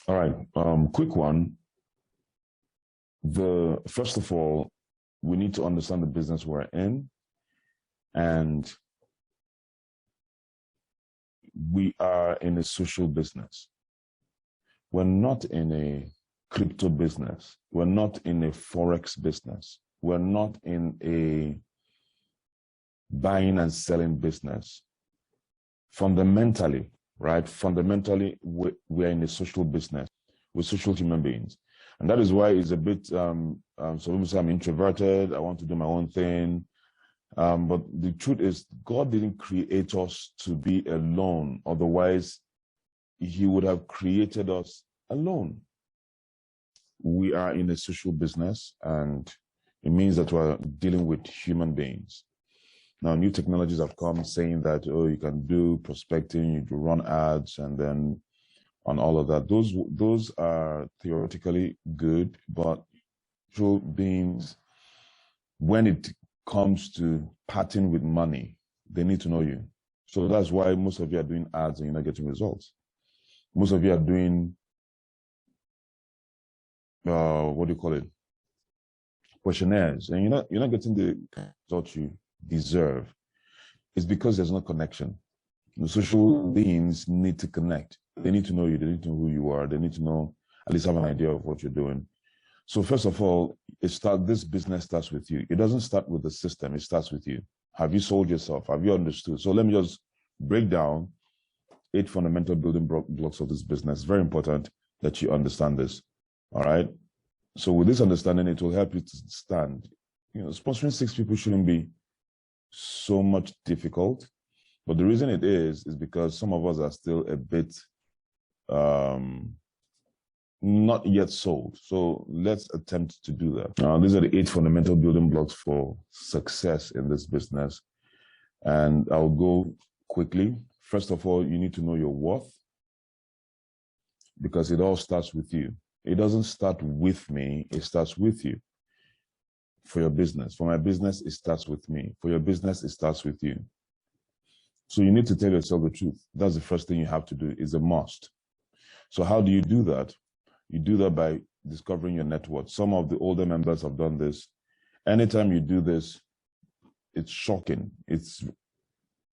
All right. Quick one. First of all, we need to understand the business we're in, and we are in a social business. We're not in a crypto business. We're not in a forex business. We're not in a buying and selling business. Fundamentally, right? Fundamentally, we're in a social business. We're social human beings. And that is why it's a bit, some people say I'm introverted, I want to do my own thing. But the truth is, God didn't create us to be alone. Otherwise, he would have created us alone. We are in a social business, and it means that we're dealing with human beings. Now, new technologies have come saying that, oh, you can do prospecting, you do run ads, and then on all of that. Those are theoretically good, but human beings, when it comes to parting with money, they need to know you. So that's why most of you are doing ads and you're not getting results. Most of you are doing, what do you call it? Questionnaires, and you're not getting the results you deserve. It's because there's no connection. The social beings need to connect. They need to know you. They need to know who you are. They need to know, at least have an idea of what you're doing. So first of all, this business starts with you. It doesn't start with the system. It starts with you. Have you sold yourself? Have you understood? So let me just break down 8 fundamental building blocks of this business. It's very important that you understand this. All right. So with this understanding, it will help you to stand. Sponsoring 6 people shouldn't be so much difficult. But the reason it is because some of us are still a bit not yet sold. So let's attempt to do that. Now, these are the 8 fundamental building blocks for success in this business. And I'll go quickly. First of all, you need to know your worth, because it all starts with you. It doesn't start with me, it starts with you. For your business, for my business, it starts with me. For your business, it starts with you. So you need to tell yourself the truth. That's the first thing you have to do. It's a must. So how do you do that? You do that by discovering your net worth. Some of the older members have done this. Anytime you do this, it's shocking. It's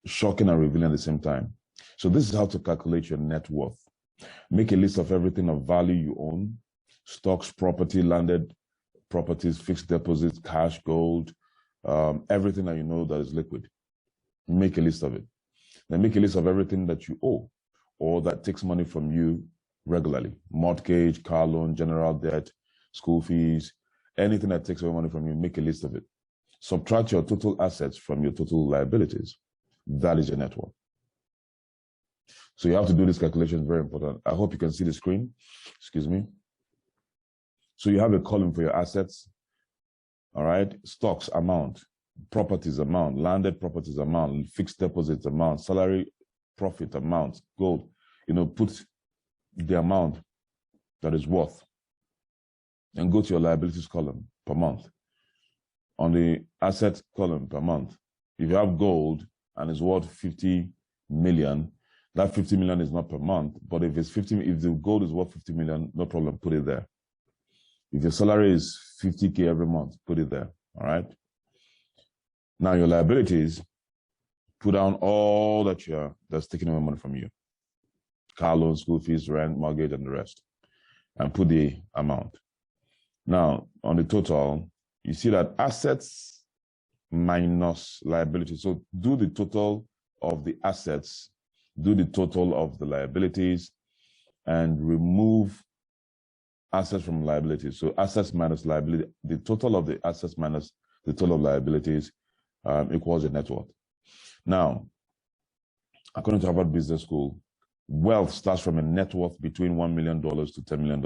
shocking and revealing at the same time. So this is how to calculate your net worth. Make a list of everything of value you own: stocks, property, landed properties, fixed deposits, cash, gold, everything that you know that is liquid. Make a list of it. Then make a list of everything that you owe or that takes money from you regularly: mortgage, car loan, general debt, school fees, anything that takes away money from you. Make a list of it. Subtract your total assets from your total liabilities. That is your net worth. So you have to do this calculation. Very important. I hope you can see the screen. Excuse me. So you have a column for your assets. All right. Stocks amount, properties amount, landed properties amount, fixed deposits amount, salary profit amount, gold. Put the amount that is worth, and go to your liabilities column per month. On the asset column per month, if you have gold and it's worth 50 million, that 50 million is not per month. But if the gold is worth 50 million, no problem, put it there. If your salary is 50K every month, put it there. All right. Now your liabilities, put down all that's taking away money from you: car loan, school fees, rent, mortgage, and the rest, and put the amount. Now, on the total, you see that assets minus liabilities. So do the total of the assets, do the total of the liabilities, and remove assets from liabilities. So assets minus liability, the total of the assets minus the total of liabilities equals your net worth. Now, according to Harvard Business School, wealth starts from a net worth between $1 million to $10 million.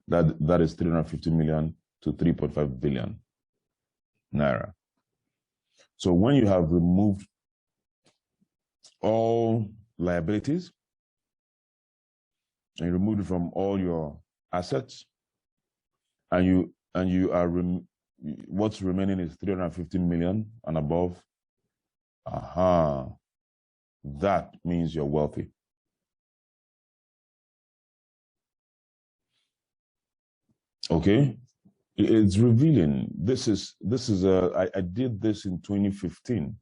That is 350 million to 3.5 billion naira. So when you have removed all liabilities and you removed it from all your assets, and you are what's remaining is 350 million and above, that means you're wealthy. Okay, it's revealing. I did this in 2015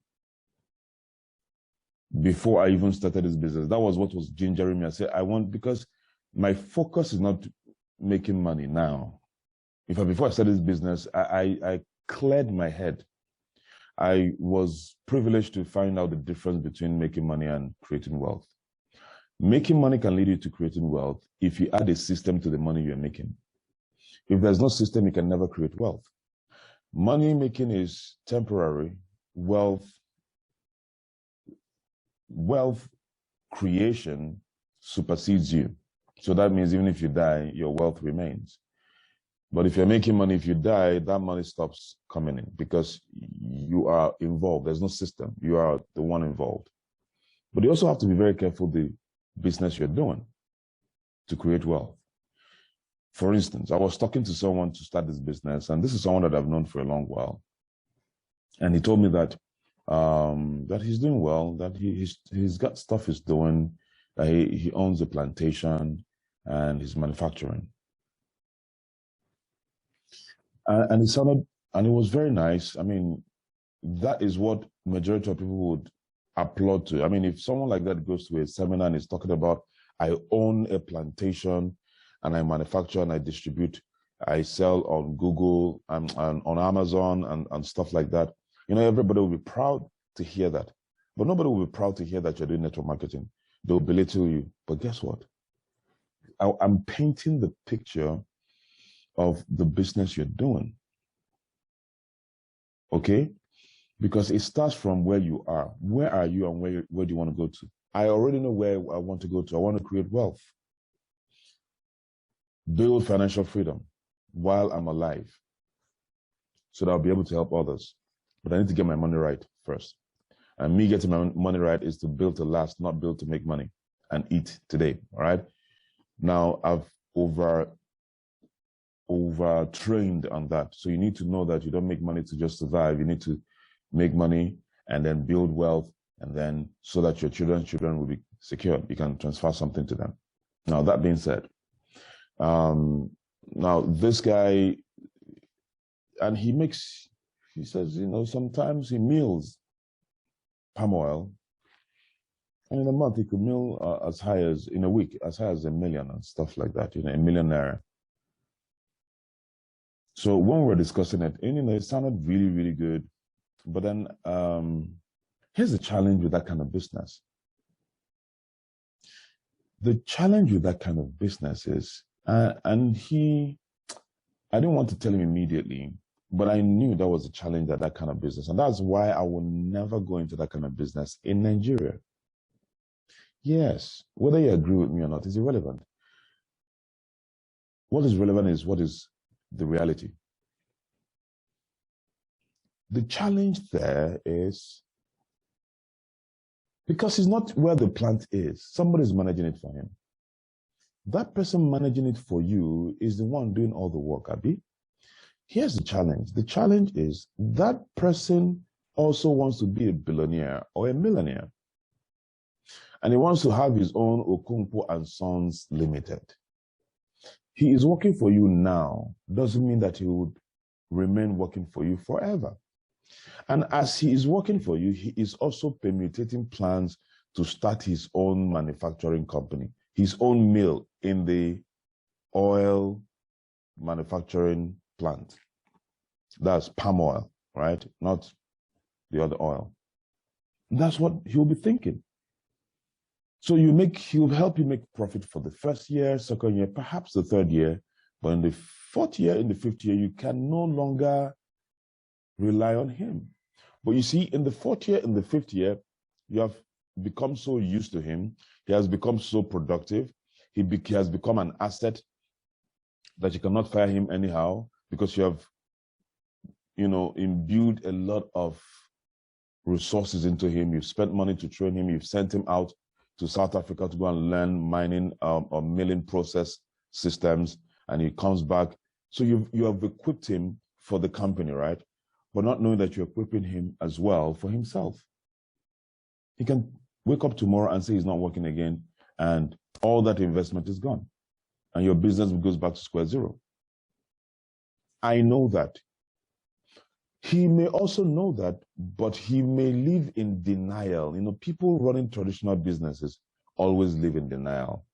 before I even started this business. That was what was gingering me. I said, because my focus is not making money now. In fact, before I started this business, I cleared my head. I was privileged to find out the difference between making money and creating wealth. Making money can lead you to creating wealth if you add a system to the money you're making. If there's no system, you can never create wealth. Money making is temporary. Wealth creation supersedes you. So that means even if you die, your wealth remains. But if you're making money, if you die, that money stops coming in because you are involved. There's no system. You are the one involved. But you also have to be very careful the business you're doing to create wealth. For instance, I was talking to someone to start this business, and this is someone that I've known for a long while. And he told me that that he's doing well, that he's got stuff he's doing, that he owns a plantation and he's manufacturing. And it was very nice. I mean, that is what majority of people would applaud to. I mean, if someone like that goes to a seminar and is talking about, I own a plantation and I manufacture and I distribute, I sell on Google and on Amazon and stuff like that, you know, everybody will be proud to hear that. But nobody will be proud to hear that you're doing network marketing. They'll belittle you. But guess what? I'm painting the picture of the business you're doing. Okay? Because it starts from where you are. Where are you and where do you want to go to? I already know where I want to go to. I want to create wealth. Build financial freedom while I'm alive so that I'll be able to help others. But I need to get my money right first. And me getting my money right is to build to last, not build to make money and eat today, all right? Now, I've over-trained on that. So you need to know that you don't make money to just survive. You need to make money and then build wealth, and then so that your children's children will be secured. You can transfer something to them. Now, that being said, now this guy, and he says, you know, sometimes he mills palm oil, and in a month he could mill in a week, as high as $1 million and stuff like that, you know, $1 million naira. So when we were discussing it, and, you know, it sounded really, really good. But then here's the challenge with that kind of business. The challenge with that kind of business is, I didn't want to tell him immediately, but I knew that was a challenge at that kind of business. And that's why I will never go into that kind of business in Nigeria. Yes, whether you agree with me or not is irrelevant. What is relevant is what is the reality. The challenge there is because it's not where the plant is. Somebody's managing it for him. That person managing it for you is the one doing all the work, Abi. Here's the challenge. The challenge is that person also wants to be a billionaire or a millionaire. And he wants to have his own Okonkwo and Sons Limited. He is working for you now. Doesn't mean that he would remain working for you forever. And as he is working for you, he is also permutating plans to start his own manufacturing company, his own mill in the oil manufacturing plant. That's palm oil, right? Not the other oil. That's what he'll be thinking. So he'll help you make profit for the first year, second year, perhaps the third year. But in the fourth year, in the fifth year, you can no longer rely on him. But you see, in the fourth year, in the fifth year, you have become so used to him. He has become so productive. He has become an asset that you cannot fire him anyhow because you have, you know, imbued a lot of resources into him. You've spent money to train him. You've sent him out to South Africa to go and learn mining or milling process systems, and he comes back. So you have equipped him for the company, right? But not knowing that you're equipping him as well for himself. He can wake up tomorrow and say he's not working again, and all that investment is gone. And your business goes back to square zero. I know that. He may also know that, but he may live in denial. You know, people running traditional businesses always live in denial.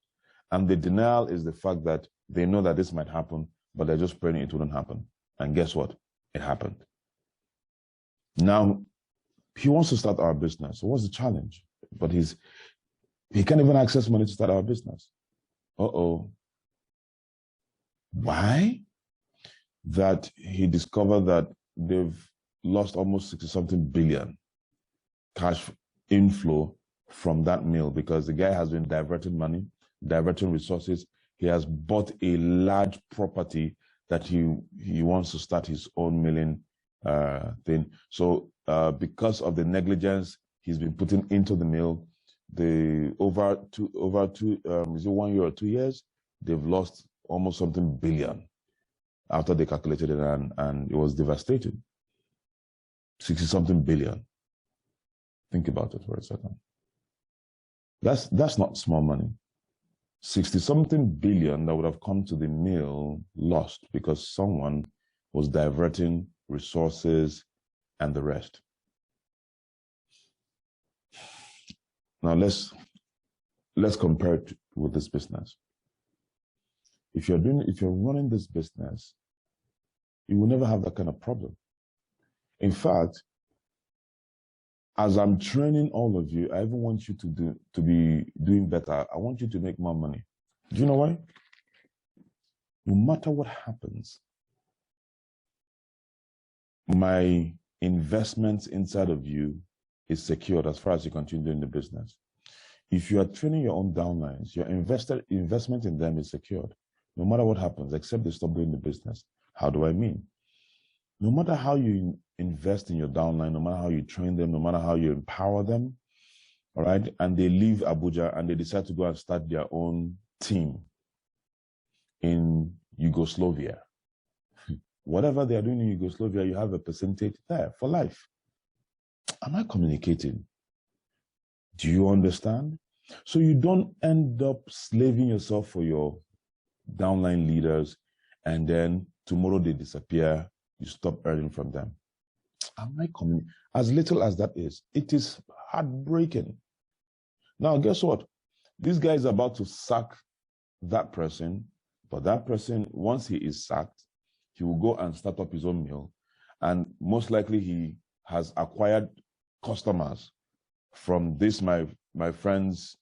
And the denial is the fact that they know that this might happen, but they're just praying it wouldn't happen. And guess what? It happened. Now, he wants to start our business. So what's the challenge? But he can't even access money to start our business. Uh-oh. Why? That he discovered that they've lost almost 60-something billion cash inflow from that mill because the guy has been diverting money, diverting resources. He has bought a large property that he wants to start his own milling thing. So because of the negligence he's been putting into the mill, over two is it 1 year or 2 years, they've lost almost something billion after they calculated it, and it was devastating. 60-something billion. Think about it for a second. That's not small money. 60-something billion that would have come to the mill lost because someone was diverting resources and the rest. Now let's compare it with this business. If you're running this business, you will never have that kind of problem. In fact, as I'm training all of you, I even want you to be doing better. I want you to make more money. Do you know why? No matter what happens, my investments inside of you is secured as far as you continue doing the business. If you are training your own downlines, your investment in them is secured. No matter what happens, except they stop doing the business. How do I mean? No matter how you invest in your downline, no matter how you train them, no matter how you empower them, all right, and they leave Abuja and they decide to go and start their own team in Yugoslavia. Whatever they are doing in Yugoslavia, you have a percentage there for life. Am I communicating? Do you understand? So you don't end up slaving yourself for your downline leaders and then tomorrow they disappear, you stop earning from them. Am I communicating? As little as that is, it is heartbreaking. Now, guess what? This guy is about to sack that person, but that person, once he is sacked, he will go and start up his own mill. And most likely he has acquired customers from this, my friend's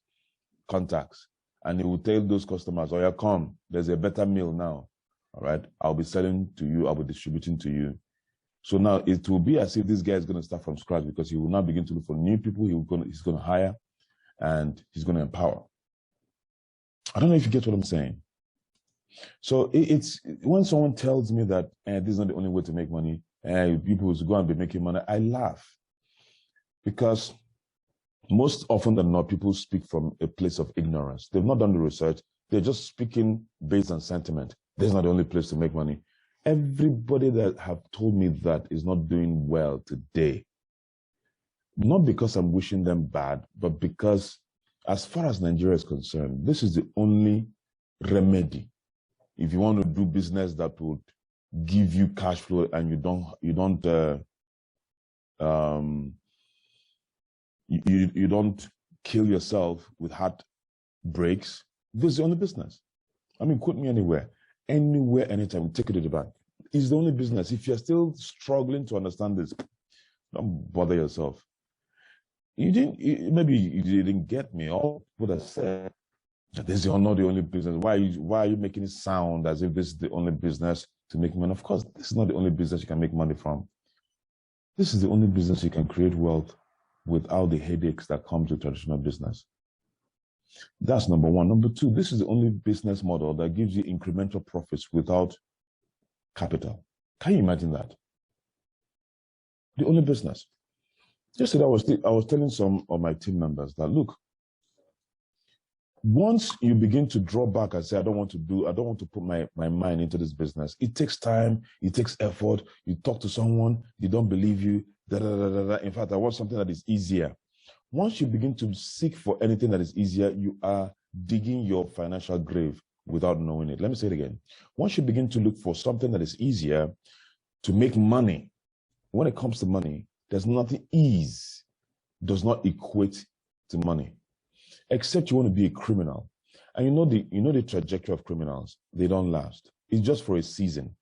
contacts. And he will tell those customers, oh yeah, come, there's a better mill now. All right, I'll be selling to you, I'll be distributing to you. So now it will be as if this guy is going to start from scratch because he will now begin to look for new people he's going to hire and he's going to empower. I don't know if you get what I'm saying. So it's when someone tells me that this is not the only way to make money, people will go and be making money, I laugh. Because most often than not, people speak from a place of ignorance. They've not done the research. They're just speaking based on sentiment. This is not the only place to make money. Everybody that have told me that is not doing well today. Not because I'm wishing them bad, but because as far as Nigeria is concerned, this is the only remedy. If you want to do business that would give you cash flow and you don't kill yourself with heartbreaks, this is the only business. I mean, quote me anywhere, anytime, take it to the bank. It's the only business. If you're still struggling to understand this, don't bother yourself. Maybe you didn't get me. All what I said, this is not the only business. Why are you making it sound as if this is the only business to make money? Of course, this is not the only business you can make money from. This is the only business you can create wealth without the headaches that come to traditional business. That's number one. Number two, this is the only business model that gives you incremental profits without capital. Can you imagine that? The only business. Yesterday, I was telling some of my team members that, look, once you begin to draw back and say, I don't want to put my mind into this business, it takes time, it takes effort. You talk to someone, they don't believe you, In fact, I want something that is easier. Once you begin to seek for anything that is easier, you are digging your financial grave without knowing it. Let me say it again. Once you begin to look for something that is easier to make money, when it comes to money, there's nothing. Ease does not equate to money, except you want to be a criminal. And you know the trajectory of criminals. They don't last. It's just for a season.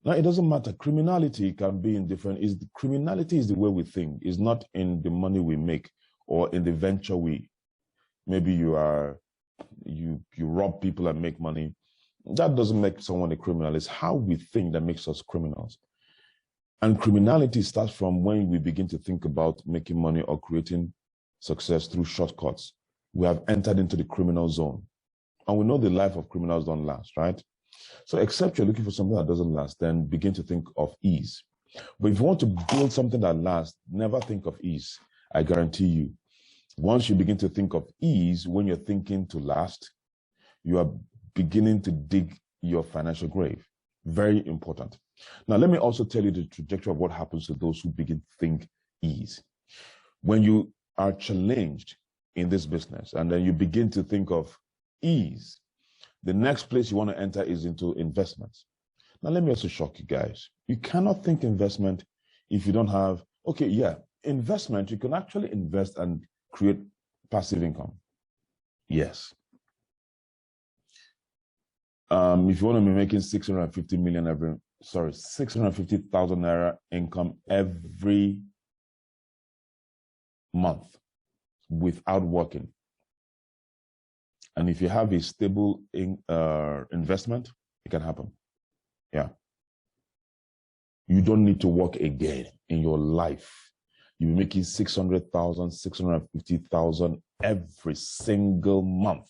Now, it doesn't matter. Criminality can be in different. Criminality is the way we think. It's not in the money we make or in the venture we. Maybe you rob people and make money. That doesn't make someone a criminal. It's how we think that makes us criminals. And criminality starts from when we begin to think about making money or creating success through shortcuts. We have entered into the criminal zone. And we know the life of criminals don't last, right? So except you're looking for something that doesn't last, then begin to think of ease. But if you want to build something that lasts, never think of ease. I guarantee you. Once you begin to think of ease, when you're thinking to last, you are beginning to dig your financial grave. Very important. Now, let me also tell you the trajectory of what happens to those who begin to think ease. When you are challenged in this business and then you begin to think of ease, the next place you want to enter is into investments. Now, let me also shock you guys. You cannot think investment if you don't have, okay, yeah, investment, you can actually invest and create passive income. Yes. If you want to be making 650,000 naira income every month without working. And if you have a stable investment, it can happen. Yeah. You don't need to work again in your life. You're making 600,000, 650,000 every single month.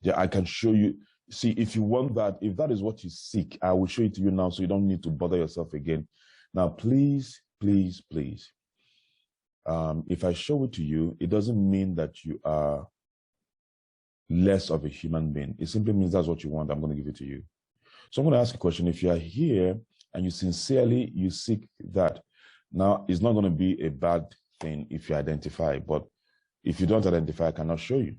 Yeah, I can show you. See, if you want that, if that is what you seek, I will show it to you now so you don't need to bother yourself again. Now, please, please, please. If I show it to you, it doesn't mean that you are less of a human being. It simply means that's what you want. I'm going to give it to you. So I'm going to ask a question. If you are here and you sincerely, you seek that, now it's not going to be a bad thing if you identify, but if you don't identify, I cannot show you.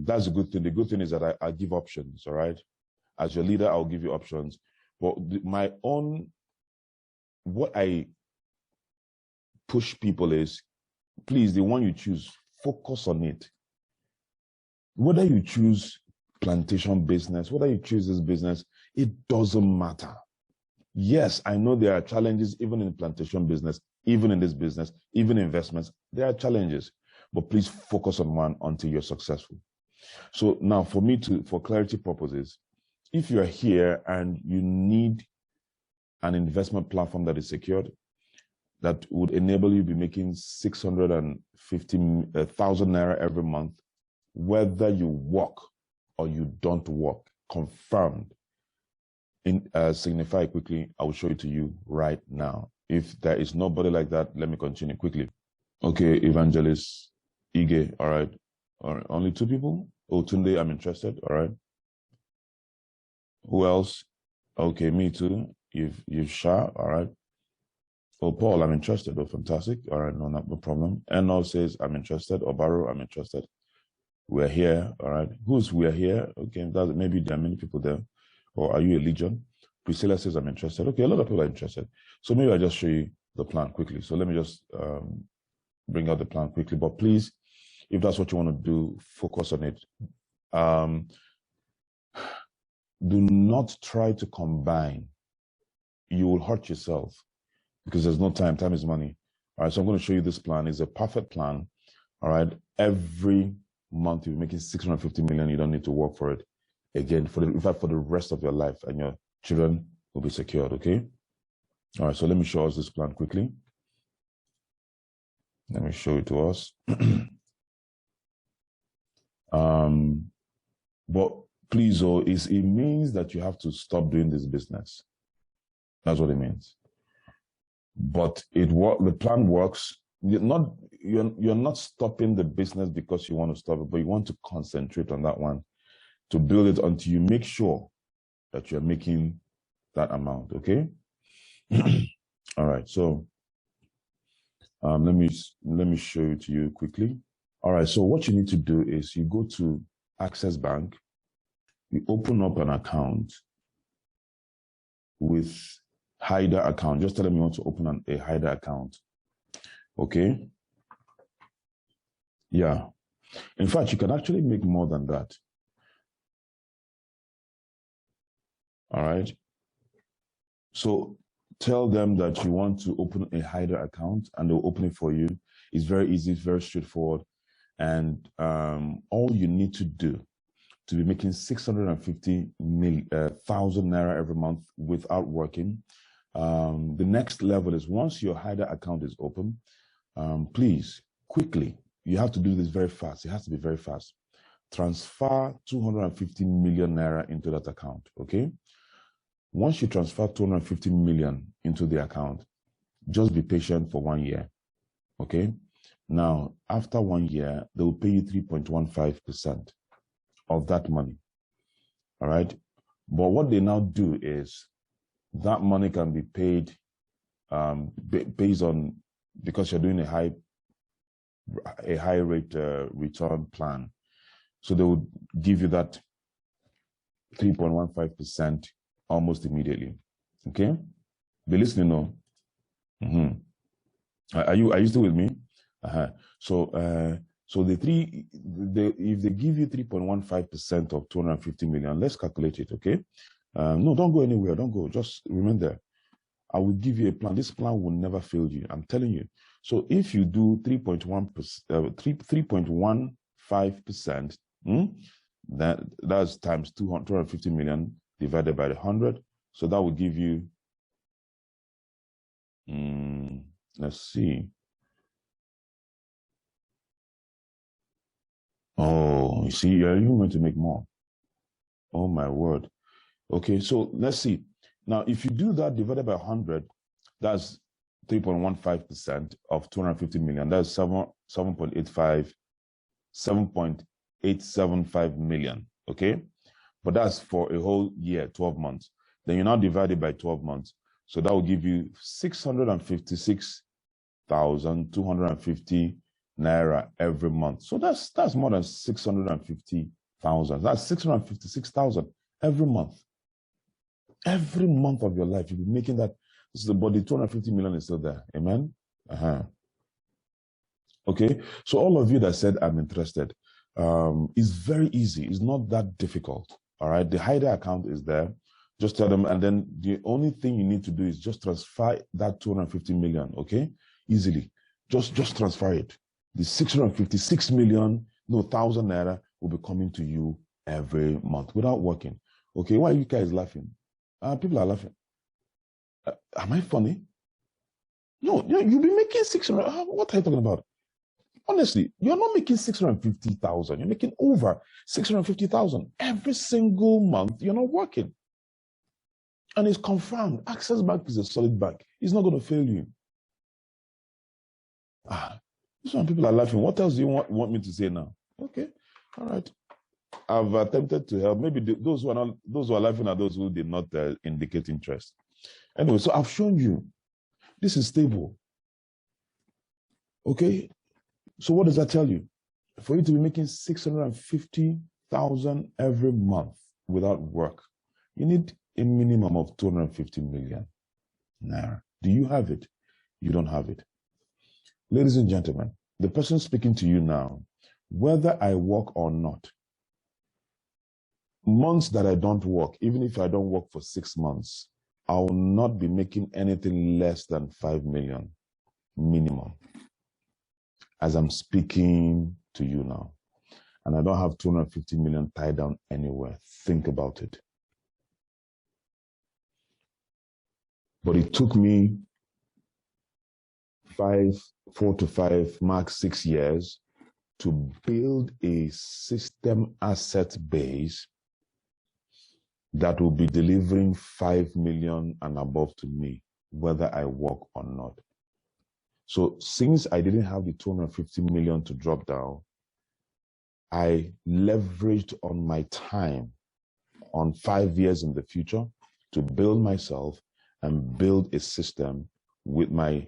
That's a good thing. The good thing is that I give options, all right? As your leader, I'll give you options. But what I push people is, please, the one you choose, focus on it. Whether you choose plantation business, whether you choose this business, it doesn't matter. Yes, I know there are challenges even in plantation business, even in this business, even investments, there are challenges. But please focus on one until you're successful. So now for clarity purposes, if you're here and you need an investment platform that is secured, that would enable you to be making 650,000 naira every month, whether you work or you don't work, confirmed. Signify quickly, I will show it to you right now. If there is nobody like that, let me continue quickly. Okay, Evangelist Ige, all right. All right. Only 2 people? Oh, Tunde, I'm interested. All right. Who else? Okay, me too. You've Shah, all right. Oh, Paul, I'm interested. Oh, fantastic. All right, no problem. Eno says, I'm interested. Obaru, I'm interested. We're here, all right. Who's we're here? Okay, maybe there are many people there. Or are you a legion? Priscilla says, I'm interested. Okay, a lot of people are interested. So maybe I'll just show you the plan quickly. So let me just bring out the plan quickly. But please, if that's what you want to do, focus on it. Do not try to combine. You will hurt yourself because there's no time. Time is money. All right, so I'm going to show you this plan. It's a perfect plan. All right, every month you're making 650 million. You don't need to work for it again in fact, for the rest of your life, and your children will be secured. Okay. All right, so let me show us this plan quickly. Let me show it to us. But please, it means that you have to stop doing this business. That's what it means. But the plan works. You're not stopping the business because you want to stop it, but you want to concentrate on that one to build it until you make sure that you're making that amount. Okay. All right. So let me show it to you quickly. All right, so what you need to do is you go to Access Bank, you open up an account with Hider account. Just tell them you want to open a Hider account. Okay? Yeah. In fact, you can actually make more than that. All right? So tell them that you want to open a Hider account and they'll open it for you. It's very easy, it's very straightforward. And all you need to do to be making 650,000 naira every month without working. The next level is once your Hider account is open, please, quickly, you have to do this very fast. It has to be very fast. Transfer 250 million naira into that account, okay? Once you transfer 250 million into the account, just be patient for 1 year, okay? Now, after 1 year, they will pay you 3.15% of that money, all right? But what they now do is that money can be paid based on, because you're doing a high rate return plan. So they would give you that 3.15% almost immediately, okay? Be listening now. Are you still with me? So if they give you 3.15% of 250 million, let's calculate it, okay? No, don't go anywhere. Don't go. Just remain there. I will give you a plan. This plan will never fail you. I'm telling you. So if you do 3.15%, that's times 250 million divided by 100. So that will give you, let's see. Oh, you see, you're even going to make more. Oh my word. Okay, so let's see. Now, if you do that divided by 100, that's 3.15% of 250 million. That's 7.875 million, okay? But that's for a whole year, 12 months. Then you now divide it by 12 months. So that will give you 656,250 naira every month. So that's more than 650,000. That's 656,000 every month. Every month of your life, you'll be making that. But the 250 million is still there. Amen? Okay, so all of you that said, I'm interested, it's very easy. It's not that difficult. All right, the Hider account is there. Just tell them, and then the only thing you need to do is just transfer that 250 million, okay? Easily. Just transfer it. The 656 million, no, 1,000 naira will be coming to you every month without working. Okay, why are you guys laughing? People are laughing. Am I funny? No, you'll be making 600. What are you talking about? Honestly, you're not making 650,000. You're making over 650,000 every single month. You're not working. And it's confirmed. Access Bank is a solid bank. It's not going to fail you. This one people are laughing. What else do you want me to say now? Okay, all right. I've attempted to help. Maybe those who are laughing are those who did not indicate interest. Anyway, so I've shown you this is stable. Okay, so what does that tell you? For you to be making 650,000 every month without work, you need a minimum of 250 million naira. Do you have it? You don't have it. Ladies and gentlemen, the person speaking to you now, whether I work or not, months that I don't work, even if I don't work for 6 months, I will not be making anything less than 5 million minimum as I'm speaking to you now. And I don't have 250 million tied down anywhere. Think about it. But it took me 4 to 5, max 6 years to build a system asset base that will be delivering 5 million and above to me, whether I work or not. So since I didn't have the 250 million to drop down, I leveraged on my time on 5 years in the future to build myself and build a system with my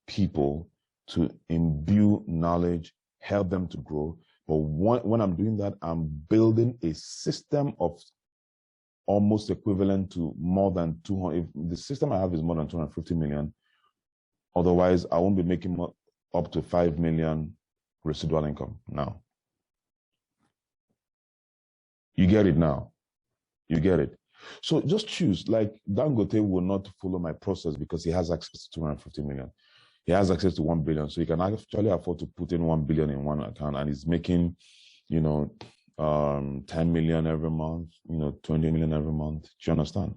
people to imbue knowledge help them to grow. But when I'm doing that, I'm building a system of almost equivalent to more than 200. If the system I have is more than 250 million, otherwise I won't be making up to 5 million residual income now. You get it now. You get it. So just choose. Like Dangote will not follow my process because he has access to 250 million. He has access to 1 billion. So he can actually afford to put in 1 billion in one account, and he's making, 10 million every month, 20 million every month. Do you understand?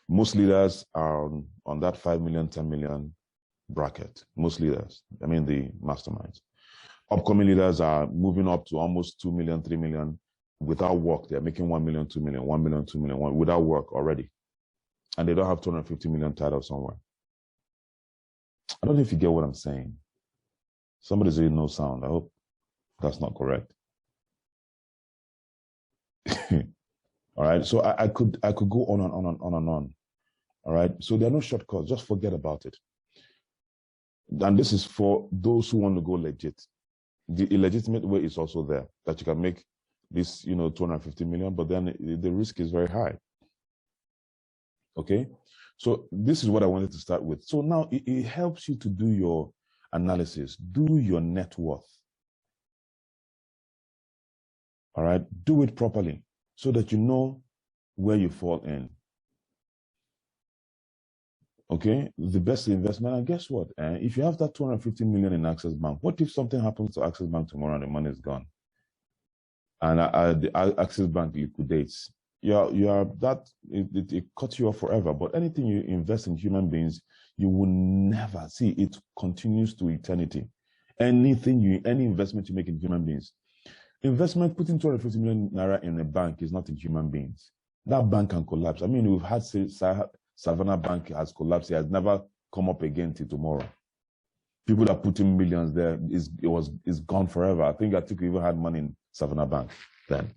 Most leaders are on that 5 million, 10 million bracket. Most leaders, I mean the masterminds. Upcoming leaders are moving up to almost 2 million, 3 million without work. They're making 1 million, 2 million, 1 million, 2 million without work already. And they don't have 250 million tied up somewhere. I don't know if you get what I'm saying. Somebody's saying no sound. I hope that's not correct. All right. So I could go on and on and on and on. All right. So there are no shortcuts. Just forget about it. And this is for those who want to go legit. The illegitimate way is also there, that you can make this, 250 million, but then the risk is very high. Okay. So this is what I wanted to start with. So now it helps you to do your analysis, do your net worth. All right. Do it properly so that you know where you fall in. Okay. The best investment. And guess what? If you have that 250 million in Access Bank, what if something happens to Access Bank tomorrow and the money is gone? And the Access Bank liquidates. It cuts you off forever. But anything you invest in human beings, you will never see. It continues to eternity. Any investment you make in human beings, investment putting 250 million naira in a bank is not in human beings. That bank can collapse. I mean, we've had Savannah Bank has collapsed. It has never come up again till tomorrow. People that put in millions there is gone forever. I think Atiku even had money in Savannah Bank then.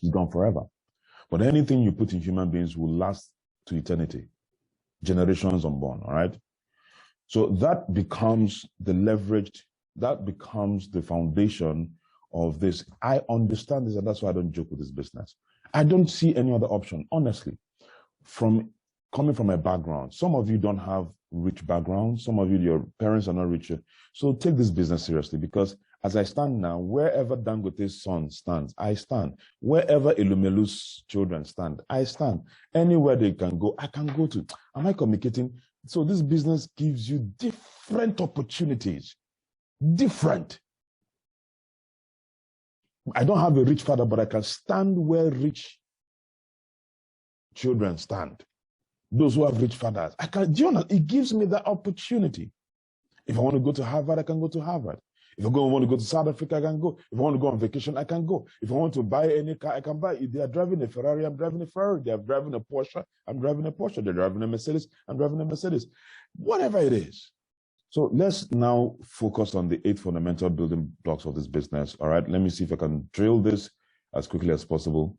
It's gone forever. But anything you put in human beings will last to eternity, generations unborn, all right? So that becomes the leverage, that becomes the foundation of this. I understand this, and that's why I don't joke with this business. I don't see any other option, honestly, coming from a background. Some of you don't have rich backgrounds. Some of you, your parents are not rich. So take this business seriously, because as I stand now, wherever Dangote's son stands, I stand. Wherever Elumelu's children stand, I stand. Anywhere they can go, I can go to. Am I communicating? So this business gives you different opportunities. Different. I don't have a rich father, but I can stand where rich children stand. Those who have rich fathers. Do you know, it gives me that opportunity. If I want to go to Harvard, I can go to Harvard. If I want to go to South Africa, I can go. If I want to go on vacation, I can go. If I want to buy any car, I can buy. If they are driving a Ferrari, I'm driving a Ferrari. They are driving a Porsche, I'm driving a Porsche. They're driving a Mercedes, I'm driving a Mercedes. Whatever it is. So let's now focus on the 8 fundamental building blocks of this business. All right, let me see if I can drill this as quickly as possible.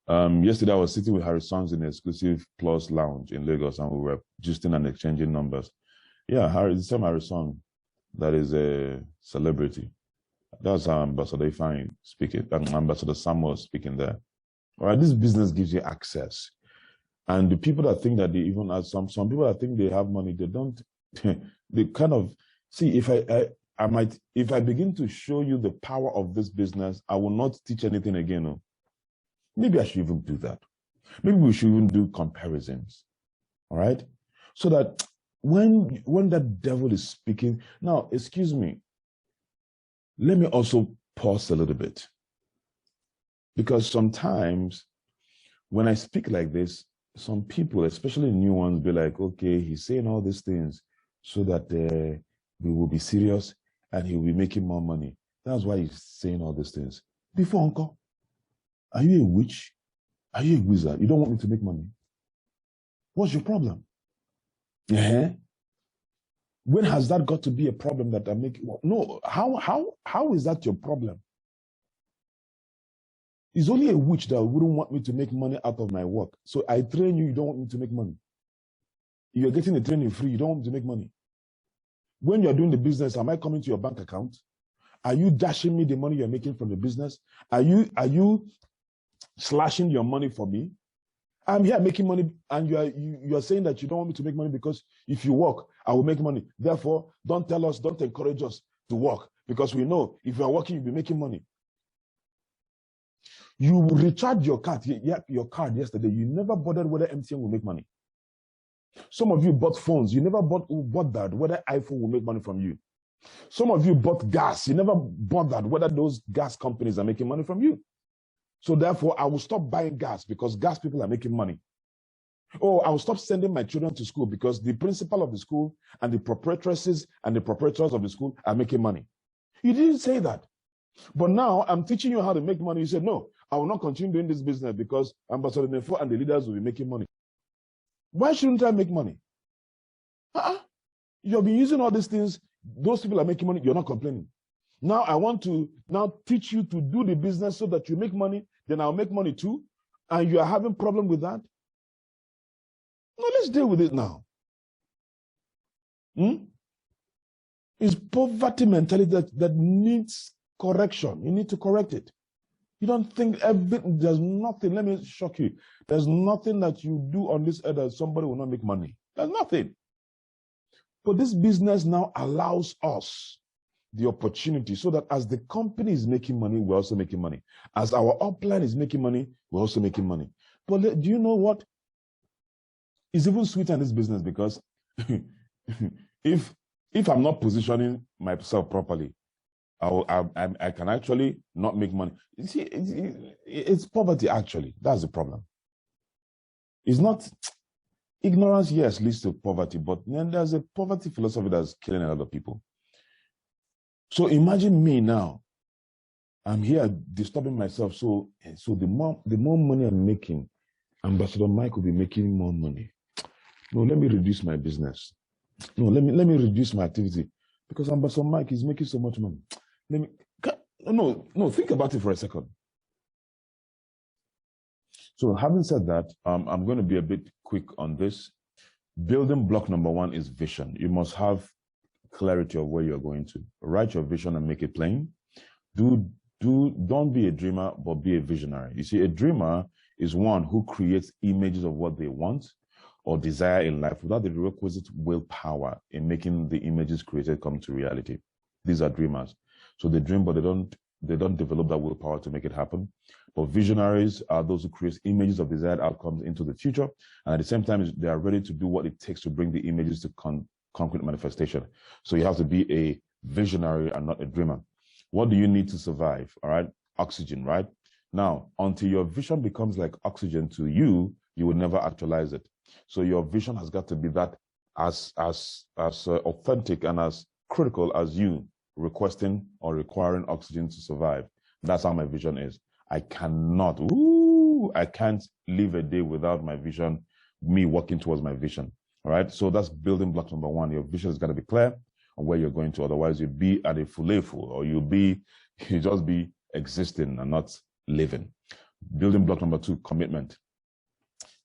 Yesterday, I was sitting with Harry Sons in the Exclusive Plus Lounge in Lagos, and we were justing and exchanging numbers. Yeah, the same Harry Son that is a celebrity. That's Ambassador Ifeanyi speaking, Ambassador Samuel speaking there. All right, this business gives you access. And the people that think that they even have some people that think they have money, they don't, they kind of, see, if I begin to show you the power of this business, I will not teach anything again. No? Maybe I should even do that. Maybe we should even do comparisons. All right? So that when that devil is speaking, now, excuse me, let me also pause a little bit. Because sometimes when I speak like this, some people, especially new ones, be like, okay, he's saying all these things so that we will be serious and he will be making more money. That's why he's saying all these things. Before, uncle, are you a witch? Are you a wizard? You don't want me to make money? What's your problem? When has that got to be a problem that I make? No, how is that your problem? It's only a witch that wouldn't want me to make money out of my work. So I train you, you don't want me to make money. You're getting the training free, you don't want me to make money. When you're doing the business, am I coming to your bank account? Are you dashing me the money you're making from the business? Are you slashing your money for me? I'm here making money, and you are saying that you don't want me to make money because if you work, I will make money. Therefore, don't tell us, don't encourage us to work, because we know if you are working, you'll be making money. You recharge your card yesterday. You never bothered whether MTN will make money. Some of you bought phones. You never bought that whether iPhone will make money from you. Some of you bought gas. You never bought that whether those gas companies are making money from you. So therefore, I will stop buying gas because gas people are making money. Oh, I will stop sending my children to school because the principal of the school and the proprietresses and the proprietors of the school are making money. You didn't say that. But now I'm teaching you how to make money. You said, no, I will not continue doing this business because Ambassador Nefo and the leaders will be making money. Why shouldn't I make money? You've been using all these things. Those people are making money. You're not complaining. Now I want to teach you to do the business so that you make money. Then I'll make money too. And you are having problem with that? No, let's deal with it now. It's poverty mentality that needs correction. You need to correct it. You don't think there's nothing, let me shock you. There's nothing that you do on this earth that somebody will not make money. There's nothing. But this business now allows us the opportunity so that as the company is making money, we're also making money. As our upline is making money, we're also making money. But do you know what? It's even sweeter in this business because if I'm not positioning myself properly, I can actually not make money. You see, it's poverty actually. That's the problem. It's not ignorance, yes, leads to poverty, but then there's a poverty philosophy that's killing a lot of people. So imagine me now. I'm here disturbing myself. So the more money I'm making, Ambassador Mike will be making more money. No, let me reduce my business. No, let me reduce my activity because Ambassador Mike is making so much money. No, think about it for a second. So having said that, I'm going to be a bit quick on this. Building block number one is vision. You must have clarity of where you're going to. Write your vision and make it plain. Don't be a dreamer, but be a visionary. You see, a dreamer is one who creates images of what they want or desire in life without the requisite willpower in making the images created come to reality. These are dreamers. So they dream, but they don't develop that willpower to make it happen. But visionaries are those who create images of desired outcomes into the future, and at the same time, they are ready to do what it takes to bring the images to concrete manifestation. So you have to be a visionary and not a dreamer. What do you need to survive? All right, oxygen, right? Now, until your vision becomes like oxygen to you, you will never actualize it. So your vision has got to be that as authentic and as critical as you requesting or requiring oxygen to survive. That's how my vision is. I can't live a day without my vision, me working towards my vision. All right. So that's building block number one. Your vision is going to be clear on where you're going to. Otherwise, you'll be at a fulefu, or you just be existing and not living. Building block number two, commitment.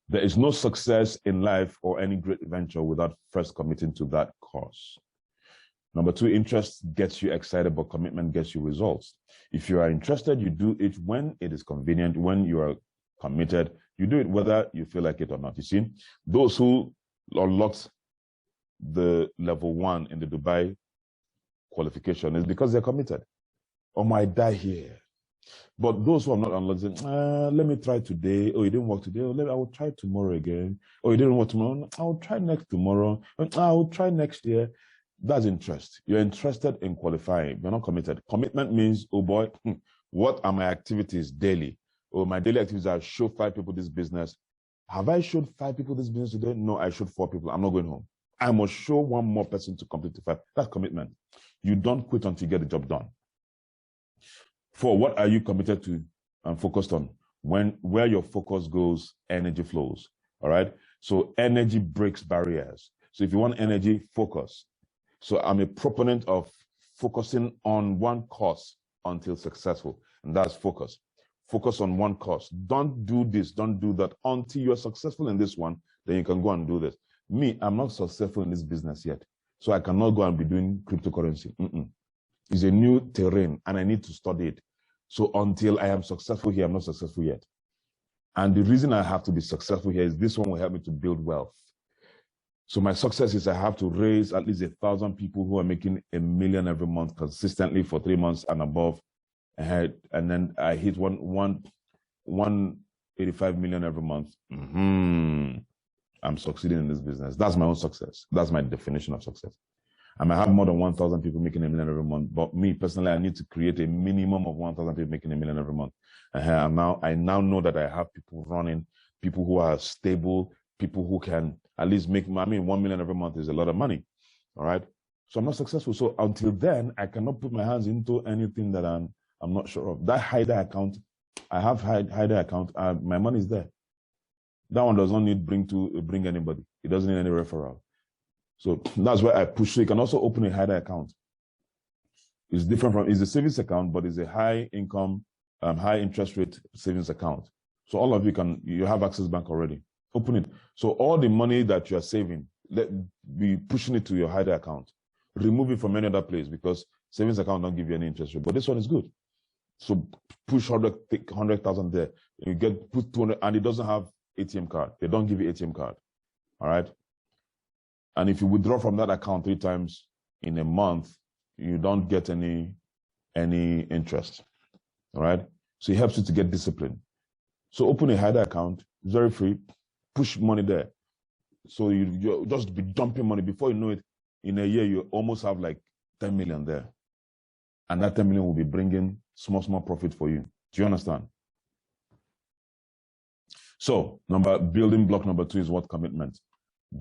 There is no success in life or any great venture without first committing to that cause. Number two, interest gets you excited, but commitment gets you results. If you are interested, you do it when it is convenient. When you are committed, you do it whether you feel like it or not. You see, those who unlocked the level 1 in the Dubai qualification is because they're committed. Or might die here. But those who are not unlocked, let me try today. Oh, it didn't work today. Oh, I will try tomorrow again. Oh, it didn't work tomorrow. I will try next tomorrow. I will try next year. That's interest. You're interested in qualifying. You're not committed. Commitment means, oh boy, what are my activities daily? Oh, my daily activities are show 5 people this business. Have I showed 5 people this business today? No, I showed 4 people. I'm not going home. I must show 1 more person to complete the 5. That's commitment. You don't quit until you get the job done. 4, what are you committed to and focused on? Where your focus goes, energy flows. All right. So energy breaks barriers. So if you want energy, focus. So I'm a proponent of focusing on one cause until successful. And that's focus. Focus on one cause. Don't do this, don't do that until you're successful in this one. Then you can go and do this. Me, I'm not successful in this business yet. So I cannot go and be doing cryptocurrency. It's a new terrain and I need to study it. So until I am successful here, I'm not successful yet. And the reason I have to be successful here is this one will help me to build wealth. So my success is I have to raise at least 1,000 people who are making $1 million every month consistently for 3 months and above. And then I hit 185 million every month. I'm succeeding in this business. That's my own success. That's my definition of success. I might have more than 1,000 people making $1 million every month, but me personally, I need to create a minimum of 1,000 people making $1 million every month. And I now know that I have people running, people who are stable, people who can at least make, $1 million every month is a lot of money. All right. So I'm not successful. So until then, I cannot put my hands into anything that I'm not sure of. That HIDA account, I have HIDA account. My money is there. That one does not need bring anybody. It doesn't need any referral. So that's why I push. So you can also open a HIDA account. It's different from, it's a savings account, but it's a high income, high interest rate savings account. So all of you have Access Bank already. Open it. So all the money that you are saving, be pushing it to your HIDA account. Remove it from any other place because savings account don't give you any interest rate, but this one is good. So push 100,000 there. You put 200, and it doesn't have ATM card. They don't give you ATM card. All right. And if you withdraw from that account 3 times in a month, you don't get any interest. All right. So it helps you to get discipline. So open a HIDA account, it's very free. Push money there. So you just be dumping money. Before you know it, in a year, you almost have like 10 million there. And that 10 million will be bringing small profit for you. Do you understand? So building block number 2 is what? Commitment.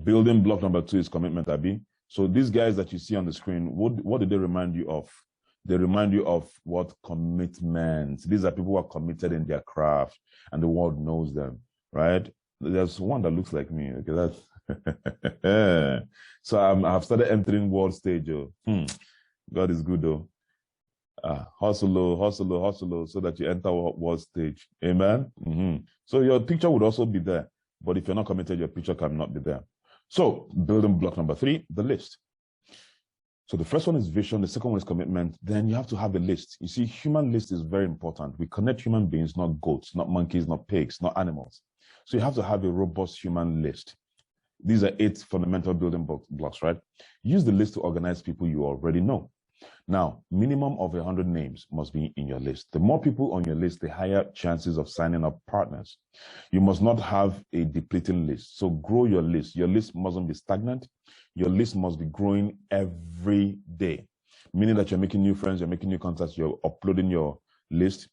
Building block number 2 is commitment, Abi. So these guys that you see on the screen, what do they remind you of? They remind you of what? Commitment. These are people who are committed in their craft and the world knows them, right? There's one that looks like me. Okay, that's so I've started entering world stage. God is good though. Hustle, so that you enter world stage. Amen. So your picture would also be there, but if you're not committed, your picture cannot be there. So building block number 3, the list. So the first one is vision, the second one is commitment. Then you have to have a list. You see, human list is very important. We connect human beings, not goats, not monkeys, not pigs, not animals. So you have to have a robust human list. These are 8 fundamental building blocks, right? Use the list to organize people you already know. Now, minimum of 100 names must be in your list. The more people on your list, the higher chances of signing up partners. You must not have a depleting list. So grow your list. Your list mustn't be stagnant. Your list must be growing every day, meaning that you're making new friends, you're making new contacts, you're uploading your list.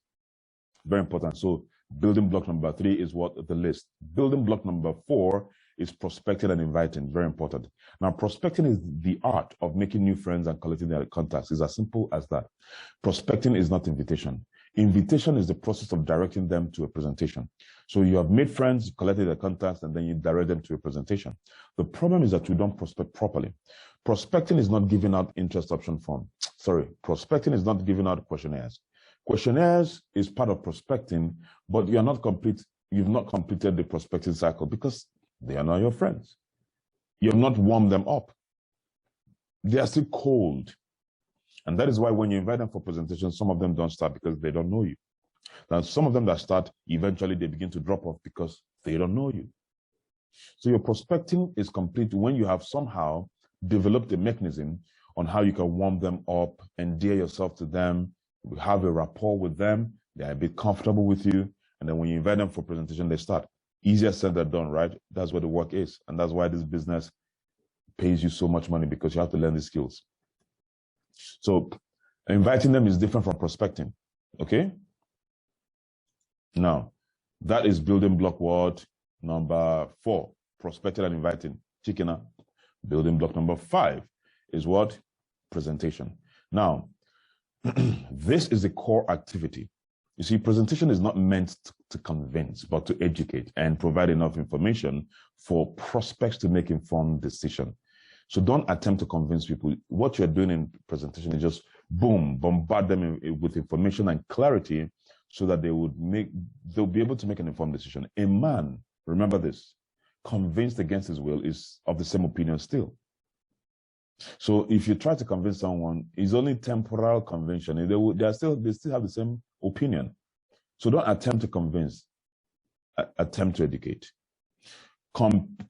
Very important. So building block number 3 is what? The list. Building block number 4 is prospecting and inviting. Very important. Now, prospecting is the art of making new friends and collecting their contacts. It's as simple as that. Prospecting is not invitation. Invitation is the process of directing them to a presentation. So you have made friends, collected their contacts, and then you direct them to a presentation. The problem is that you don't prospect properly. Prospecting is not giving out interest option form. Sorry, prospecting is not giving out questionnaires. Questionnaires is part of prospecting, but you've not completed the prospecting cycle because they are not your friends. You have not warmed them up. They are still cold. And that is why when you invite them for presentations, some of them don't start because they don't know you. Now, some of them that start, eventually they begin to drop off because they don't know you. So your prospecting is complete when you have somehow developed a mechanism on how you can warm them up, endear yourself to them, have a rapport with them, they're a bit comfortable with you, and then when you invite them for presentation, they start. Easier said than done, right? That's where the work is. And that's why this business pays you so much money, because you have to learn these skills. So inviting them is different from prospecting. Okay? Now, that is building block what? Number 4, prospecting and inviting. Chicken up. Building block number 5 is what? Presentation. Now, this is the core activity. You see, presentation is not meant to convince, but to educate and provide enough information for prospects to make informed decisions. So don't attempt to convince people. What you're doing in presentation is just, boom, bombard them with information and clarity so that they'll be able to make an informed decision. A man, remember this, convinced against his will is of the same opinion still. So if you try to convince someone, it's only temporal convention. They still have the same opinion. So don't attempt to convince, attempt to educate.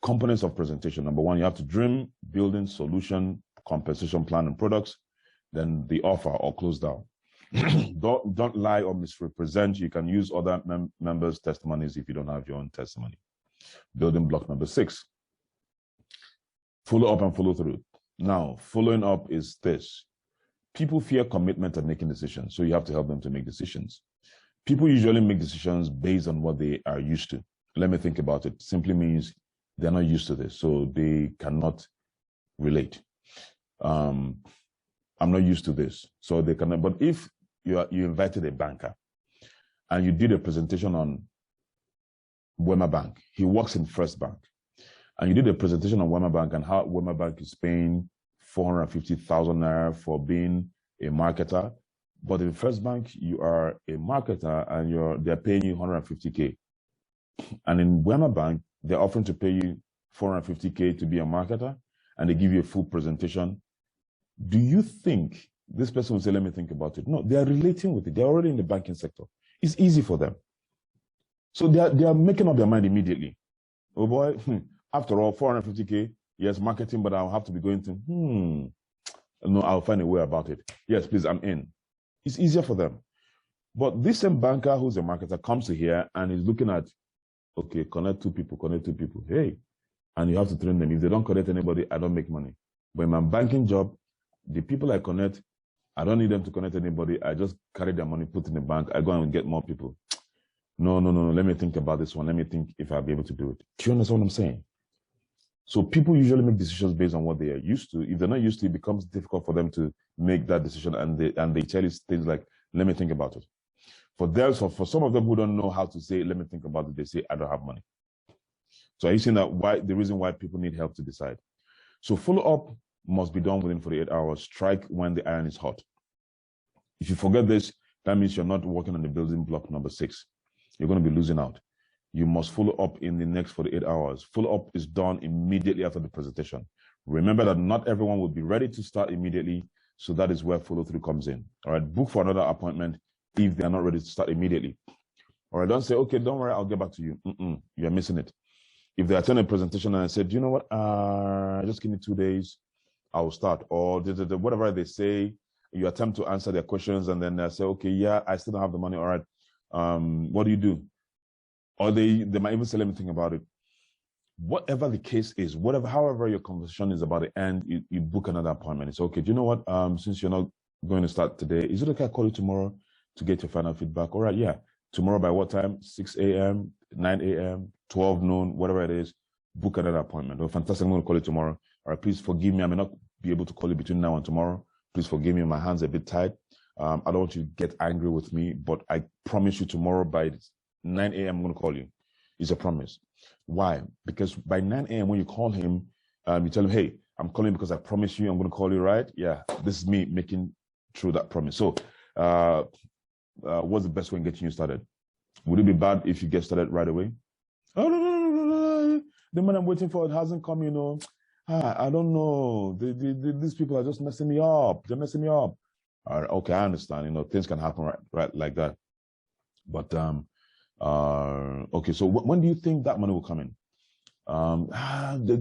Components of presentation. Number one, you have to dream, building, solution, compensation plan, and products. Then the offer or close down. don't lie or misrepresent. You can use other members' testimonies if you don't have your own testimony. Building block number 6. Follow up and follow through. Now, following up is this. People fear commitment and making decisions, so you have to help them to make decisions. People usually make decisions based on what they are used to. Let me think about it. Simply means they're not used to this, so they cannot relate. I'm not used to this, so they cannot. But if you invited a banker and you did a presentation on Wema Bank, he works in First Bank, and you did a presentation on Wema Bank and how Wema Bank is paying 450,000 naira for being a marketer. But in First Bank, you are a marketer and they're paying you 150K. And in Wema Bank, they're offering to pay you 450K to be a marketer, and they give you a full presentation. Do you think this person will say, let me think about it? No, they are relating with it. They're already in the banking sector. It's easy for them. So they are making up their mind immediately. Oh boy, after all, 450K, yes, marketing, but I'll have to be going to, no, I'll find a way about it. Yes, please, I'm in. It's easier for them. But this same banker who's a marketer comes to here and is looking at, okay, connect two people. Hey, and you have to train them. If they don't connect anybody, I don't make money. But in my banking job, the people I connect, I don't need them to connect anybody. I just carry their money, put in the bank. I go and get more people. No. Let me think about this one. Let me think if I'll be able to do it. Do you understand what I'm saying? So people usually make decisions based on what they are used to. If they're not used to it, it becomes difficult for them to make that decision, and they tell you things like, let me think about it. For some of them who don't know how to say, let me think about it, they say, I don't have money. So are you seeing that the reason why people need help to decide? So follow-up must be done within 48 hours. Strike when the iron is hot. If you forget this, that means you're not working on the building block number 6. You're going to be losing out. You must follow up in the next 48 hours. Follow-up is done immediately after the presentation. Remember that not everyone will be ready to start immediately, so that is where follow-through comes in. All right, book for another appointment if they are not ready to start immediately. All right, don't say, okay, don't worry, I'll get back to you. You're missing it. If they attend a presentation and I said, you know what, just give me 2 days, I will start. Or whatever they say, you attempt to answer their questions and then they say, okay, yeah, I still don't have the money. All right, what do you do? Or they might even say, let me think about it. Whatever the case is, however your conversation is about the end, you book another appointment. It's okay. Do you know what? Since you're not going to start today, is it okay I call you tomorrow to get your final feedback? All right, yeah. Tomorrow by what time? 6 a.m., 9 a.m., 12 noon, whatever it is, book another appointment. Oh, fantastic. I'm going to call you tomorrow. All right, please forgive me. I may not be able to call you between now and tomorrow. Please forgive me. My hands are a bit tight. I don't want you to get angry with me, but I promise you tomorrow by 9 a.m. I'm going to call you. It's a promise. Why? Because by 9 a.m. when you call him, you tell him, hey, I'm calling because I promise you I'm going to call you, right? Yeah, this is me making true that promise. So what's the best way in getting you started? Would it be bad if you get started right away? Oh, no. The man I'm waiting for, it hasn't come, you know. I don't know. These people are just messing me up. They're messing me up. All right, okay, I understand. You know, things can happen right like that. But okay, so when do you think that money will come in?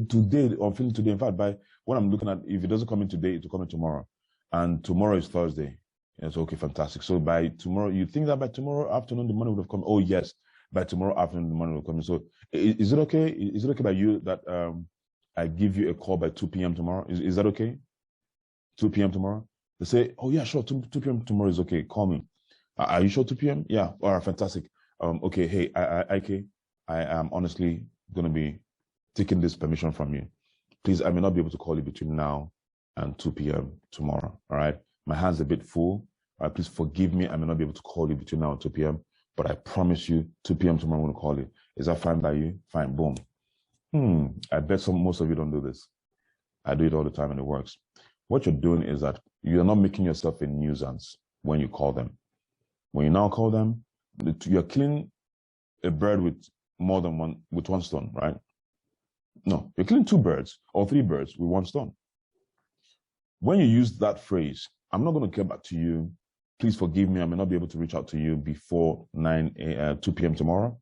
Today, I'm feeling today. In fact, by what I'm looking at, if it doesn't come in today, it will come in tomorrow. And tomorrow is Thursday. Yes, okay, fantastic. So by tomorrow, you think that by tomorrow afternoon the money would have come? Oh yes, by tomorrow afternoon the money will come in. So is it okay? Is it okay by you that I give you a call by 2 p.m. tomorrow? Is that okay? 2 p.m. tomorrow? They say, oh yeah, sure, 2 p.m. tomorrow is okay. Call me. Are you sure 2 p.m.? Yeah. All right, fantastic. Okay, hey, I am honestly going to be taking this permission from you. Please, I may not be able to call you between now and 2 p.m. tomorrow, all right? My hand's a bit full. All right, please forgive me. I may not be able to call you between now and 2 p.m., but I promise you 2 p.m. tomorrow I'm going to call you. Is that fine by you? Fine, boom. I bet most of you don't do this. I do it all the time and it works. What you're doing is that you're not making yourself a nuisance when you call them. When you now call them, you're killing a bird with one stone, right? No, you're killing 2 birds or 3 birds with 1 stone. When you use that phrase, I'm not going to get back to you. Please forgive me. I may not be able to reach out to you before 2 p.m. tomorrow.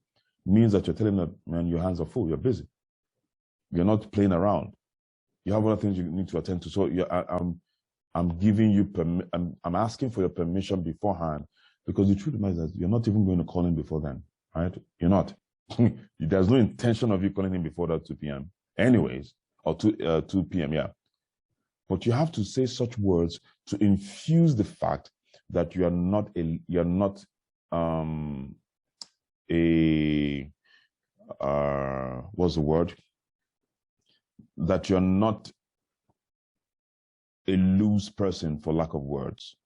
Means that you're telling them, man, your hands are full. You're busy. You're not playing around. You have other things you need to attend to. So I'm giving you I'm asking for your permission beforehand, because the truth is that you're not even going to call him before then, right? You're not. There's no intention of you calling him before that 2 p.m. anyways, or 2 p.m. Yeah. But you have to say such words to infuse the fact that you're not what's the word? That you're not a loose person, for lack of words.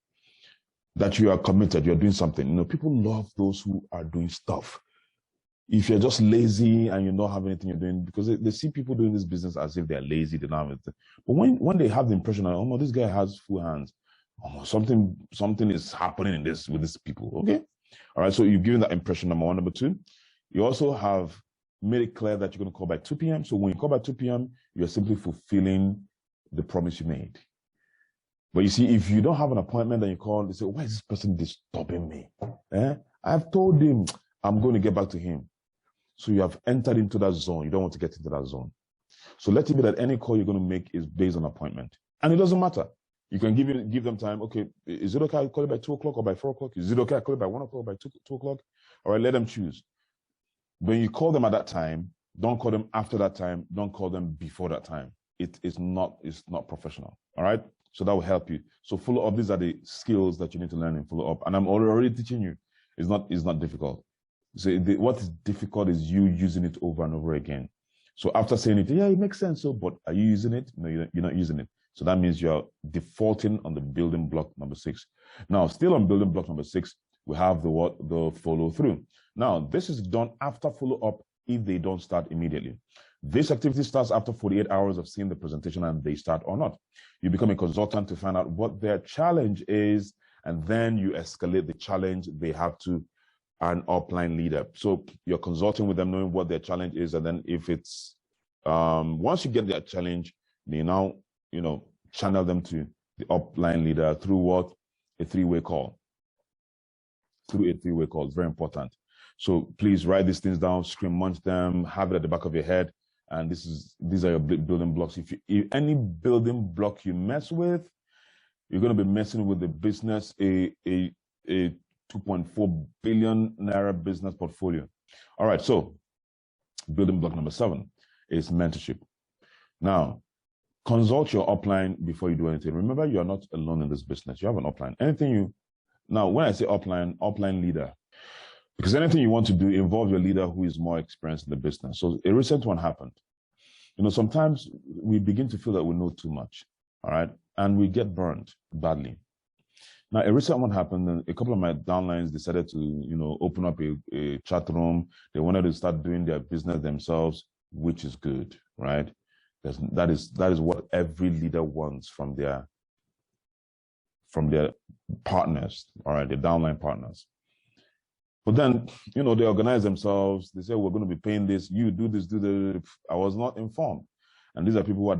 That you are committed, you're doing something. You know, people love those who are doing stuff. If you're just lazy and you don't have anything you're doing, because they see people doing this business as if they're lazy, they don't have anything. But when they have the impression that, oh no, this guy has full hands, oh, something is happening in this with these people. Okay. All right. So you've given that impression, number one. Number two, you also have made it clear that you're going to call by 2 p.m. So when you call by 2 p.m., you're simply fulfilling the promise you made. But you see, if you don't have an appointment and you call, they say, why is this person disturbing me? I've told him I'm going to get back to him. So you have entered into that zone. You don't want to get into that zone. So let it be that any call you're going to make is based on appointment. And it doesn't matter. You can give them time. Okay, is it okay I call you by 2 o'clock or by 4 o'clock? Is it okay I call you by 1 o'clock or by 2 o'clock? All right, let them choose. When you call them at that time, don't call them after that time. Don't call them before that time. It's not professional. All right? So that will help you. So follow up. These are the skills that you need to learn and follow up. And I'm already teaching you. It's not difficult. So what is difficult is you using it over and over again. So after saying it, yeah, it makes sense. So, but are you using it? No, you're not using it. So that means you're defaulting on the building block number 6. Now, still on building block number 6, we have the follow through. Now, this is done after follow up if they don't start immediately. This activity starts after 48 hours of seeing the presentation and they start or not. You become a consultant to find out what their challenge is, and then you escalate the challenge they have to an upline leader. So you're consulting with them, knowing what their challenge is, and then if it's once you get their challenge, they now channel them to the upline leader through what? A three-way call. Through a three-way call. It's very important. So please write these things down, screen munch them, have it at the back of your head, and these are your building blocks. If any building block you mess with, you're going to be messing with the business, a 2.4 billion naira business portfolio. All right, so building block number 7 is mentorship. Now, consult your upline before you do anything. Remember, you are not alone in this business. You have an upline. Now, when I say upline leader, because anything you want to do involve your leader who is more experienced in the business. So a recent one happened. Sometimes we begin to feel that we know too much, all right? And we get burned badly. Now, a recent one happened, and a couple of my downlines decided to, open up a chat room. They wanted to start doing their business themselves, which is good, right? That is what every leader wants from their partners, all right, their downline partners. But then, they organize themselves. They say, we're going to be paying this. You do this, do that. I was not informed. And these are people who are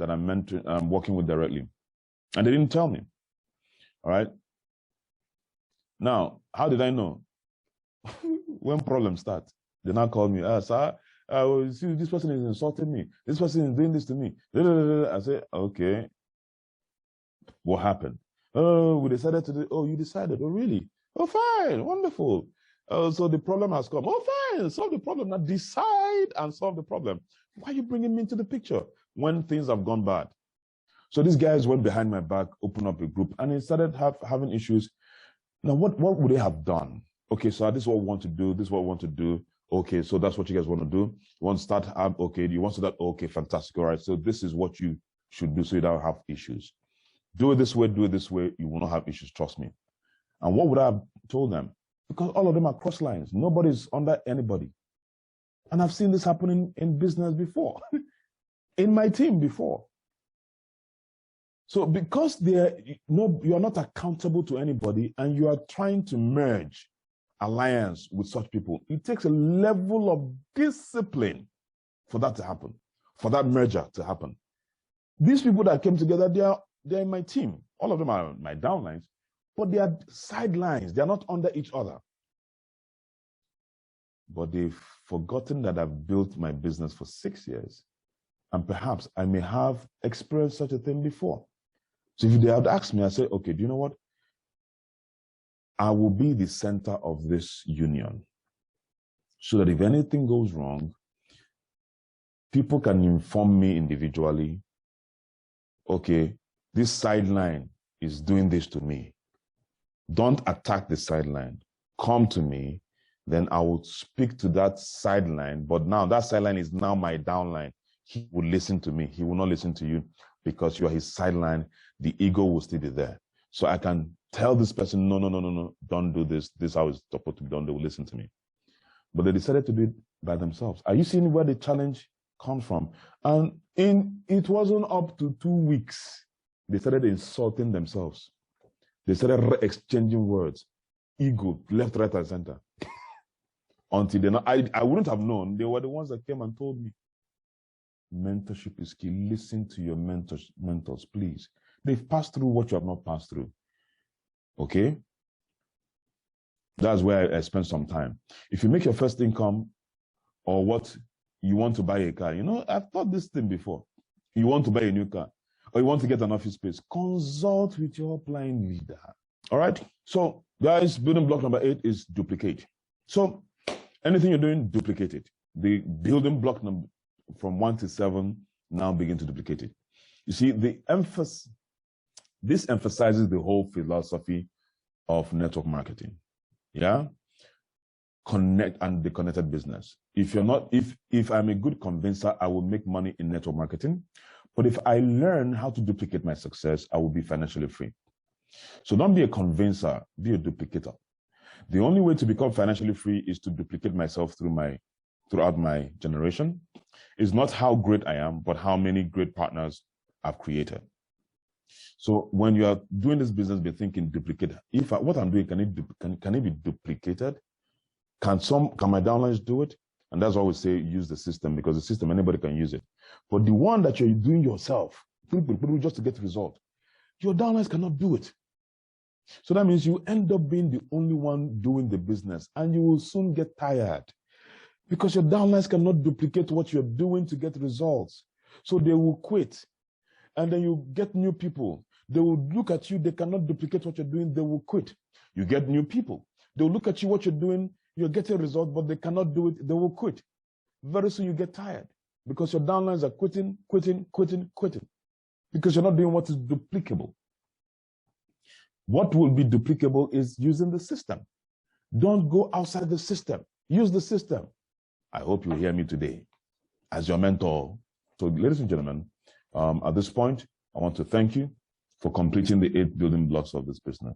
I'm working with directly. And they didn't tell me. All right. Now, how did I know? When problems start, they now call me, sir, see, this person is insulting me. This person is doing this to me. I say, okay. What happened? Oh, we decided to do, oh, you decided. Oh, really? Oh, fine. Wonderful. So the problem has come. Oh, fine. Solve the problem. Now decide and solve the problem. Why are you bringing me into the picture when things have gone bad? So these guys went behind my back, opened up a group, and they started having issues. Now, what would they have done? Okay, so this is what we want to do. This is what we want to do. Okay, so that's what you guys want to do. You want to start up? Okay, you want to start? Okay, fantastic. All right, so this is what you should do so you don't have issues. Do it this way, you will not have issues, trust me. And what would I have told them? Because all of them are cross lines. Nobody's under anybody. And I've seen this happening in business before, in my team before. So because you are not accountable to anybody and you are trying to merge alliance with such people, it takes a level of discipline for that to happen, for that merger to happen. These people that came together, they're in my team. All of them are my downlines, but they are sidelines. They're not under each other. But they've forgotten that I've built my business for 6 years. And perhaps I may have experienced such a thing before. So if they had asked me, I say, okay, do you know what? I will be the center of this union, so that if anything goes wrong, people can inform me individually, okay, this sideline is doing this to me. Don't attack the sideline. Come to me, then I will speak to that sideline, but now that sideline is now my downline. He will listen to me. He will not listen to you because you are his sideline. The ego will still be there. So I can tell this person, no, don't do this. This is how it's supposed to be done. They will listen to me. But they decided to do it by themselves. Are you seeing where the challenge comes from? And it wasn't up to 2 weeks. They started insulting themselves. They started exchanging words. Ego, left, right, and center. Until they know, I wouldn't have known. They were the ones that came and told me. Mentorship is key. Listen to your mentors, please. They've passed through what you have not passed through. Okay? That's where I spend some time. If you make your first income or what you want to buy a car, I've thought this thing before. You want to buy a new car or you want to get an office space, consult with your upline leader. All right? So, guys, building block number 8 is duplicate. So, anything you're doing, duplicate it. The building block number from 1 to 7 now begin to duplicate it. You see, this emphasizes the whole philosophy of network marketing. Yeah? Connect and the connected business. If I'm a good convincer, I will make money in network marketing. But if I learn how to duplicate my success, I will be financially free. So don't be a convincer, be a duplicator. The only way to become financially free is to duplicate myself throughout my generation. It's not how great I am, but how many great partners I've created. So when you are doing this business, be thinking duplicate. What I'm doing, can it be duplicated? Can my downlines do it? And that's why we say use the system, because the system, anybody can use it. But the one that you're doing yourself, just to get the result, your downlines cannot do it. So that means you end up being the only one doing the business, and you will soon get tired because your downlines cannot duplicate what you're doing to get results. So they will quit, and then you get new people. They will look at you, they cannot duplicate what you're doing, they will quit. You get new people. They'll look at you, what you're doing, you're getting results, but they cannot do it, they will quit. Very soon you get tired because your downlines are quitting, because you're not doing what is duplicable. What will be duplicable is using the system. Don't go outside the system. Use the system. I hope you hear me today as your mentor. So, ladies and gentlemen, at this point, I want to thank you for completing the 8 building blocks of this business.